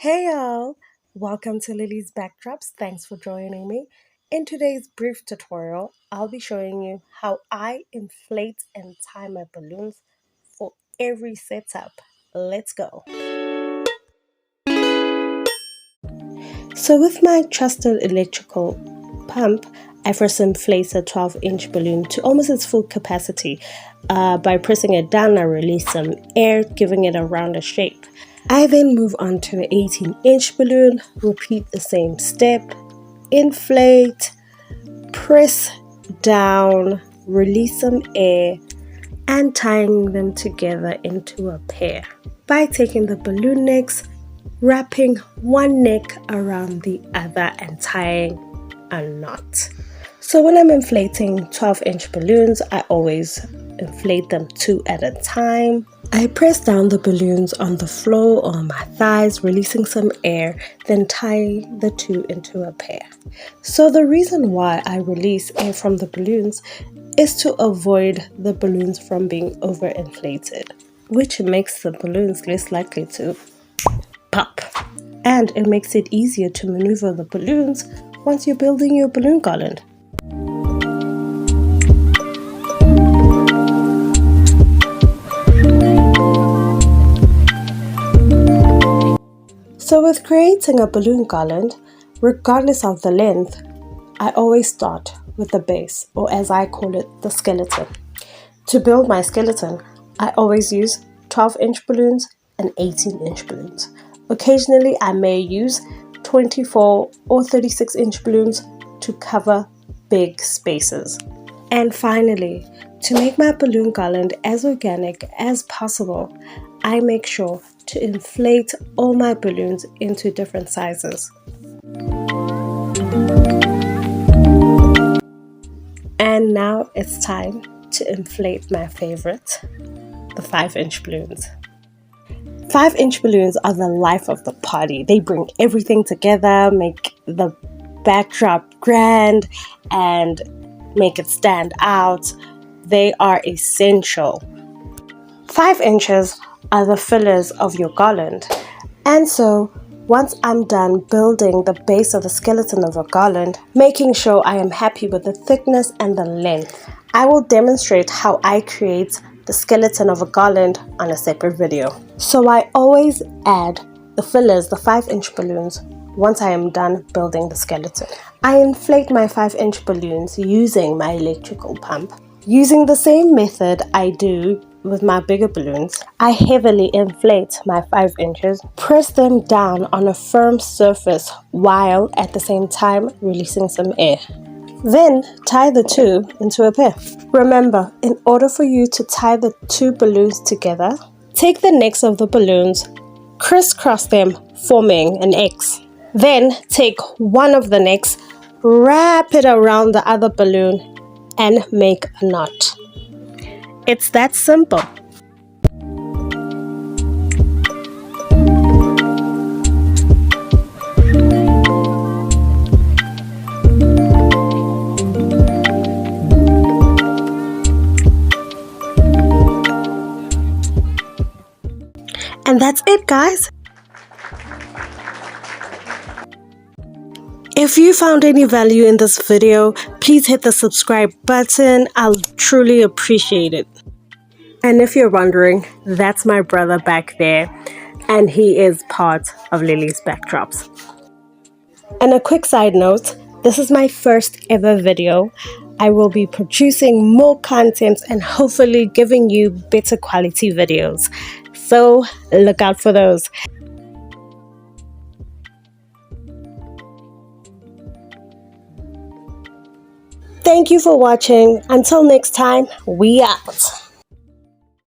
Hey y'all! Welcome to Lily's Backdrops. Thanks for joining me. In today's brief tutorial, I'll be showing you how I inflate and tie my balloons for every setup. Let's go! So with my trusted electrical pump, I first inflate a 12-inch balloon to almost its full capacity. By pressing it down, I release some air, giving it a rounder shape. I then move on to the 18-inch balloon, repeat the same step, inflate, press down, release some air, and tying them together into a pair. By taking the balloon necks, wrapping one neck around the other and tying a knot. So when I'm inflating 12-inch balloons, I always inflate them two at a time. I press down the balloons on the floor or on my thighs, releasing some air, then tie the two into a pair. So the reason why I release air from the balloons is to avoid the balloons from being overinflated, which makes the balloons less likely to pop. And it makes it easier to maneuver the balloons once you're building your balloon garland. So with creating a balloon garland, regardless of the length, I always start with the base, or as I call it, the skeleton. To build my skeleton, I always use 12-inch balloons and 18-inch balloons. Occasionally, I may use 24 or 36-inch balloons to cover big spaces. And finally, to make my balloon garland as organic as possible, I make sure to inflate all my balloons into different sizes. And now it's time to inflate my favorite, the 5-inch balloons. 5-inch balloons are the life of the party. They bring everything together, make the backdrop grand, and make it stand out. They are essential. 5 inches are the fillers of your garland. And so, once I'm done building the base of the skeleton of a garland, making sure I am happy with the thickness and the length, I will demonstrate how I create the skeleton of a garland on a separate video. So I always add the fillers, the 5-inch balloons, once I am done building the skeleton. I inflate my 5-inch balloons using my electrical pump. Using the same method I do with my bigger balloons, I heavily inflate my 5 inches, press them down on a firm surface while at the same time releasing some air. Then tie the two into a pair. Remember, in order for you to tie the two balloons together, take the necks of the balloons, crisscross them, forming an X. Then take one of the necks, wrap it around the other balloon, and make a knot. It's that simple. And that's it, guys. If you found any value in this video, please hit the subscribe button. I'll truly appreciate it. And if you're wondering, that's my brother back there, and he is part of Lily's Backdrops. And a quick side note, this is my first ever video. I will be producing more content and hopefully giving you better quality videos. So look out for those. Thank you for watching. Until next time, we out.